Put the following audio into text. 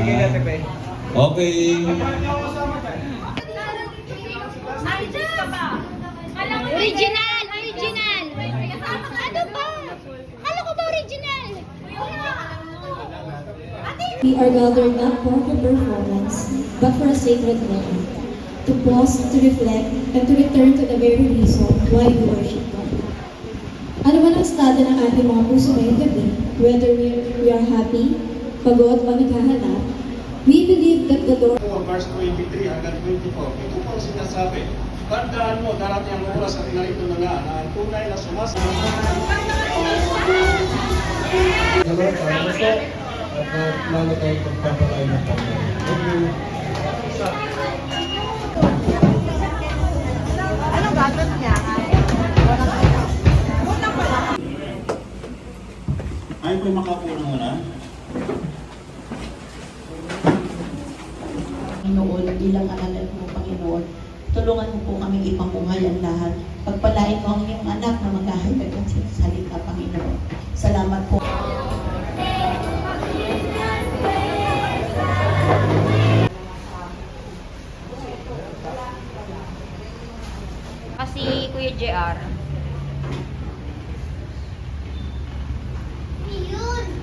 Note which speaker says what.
Speaker 1: Okay.
Speaker 2: Original! Original! Ano ba? Ano ko ba original?
Speaker 3: We are gathered not for a performance, but for a sacred moment, to pause, to reflect, and to return to the very reason why we worship God. Ano man ang estado ng ating mga puso ngayong gabi, whether we are happy, pagod, o naghahanap, we believe that the Lord...
Speaker 4: Verse 23 hanggang 24, ito po ang sinasabi. Tandaan mo, darating ang oras at narito na nga na ang tunay na sumasama.
Speaker 1: Salamat po. At lalo tayong pagpapakain ng Panginoon. Thank you.
Speaker 5: Anong gastos niya?
Speaker 4: Ay po makapuno muna.
Speaker 5: Panginoon, bilang anak mo, Panginoon, tulungan mo po kaming ipamunghay ang lahat. Pagpalain mo ang iyong anak na maghahayag ng salita, Panginoon. Salamat po.
Speaker 2: Kasi Kuya JR.
Speaker 6: Yun!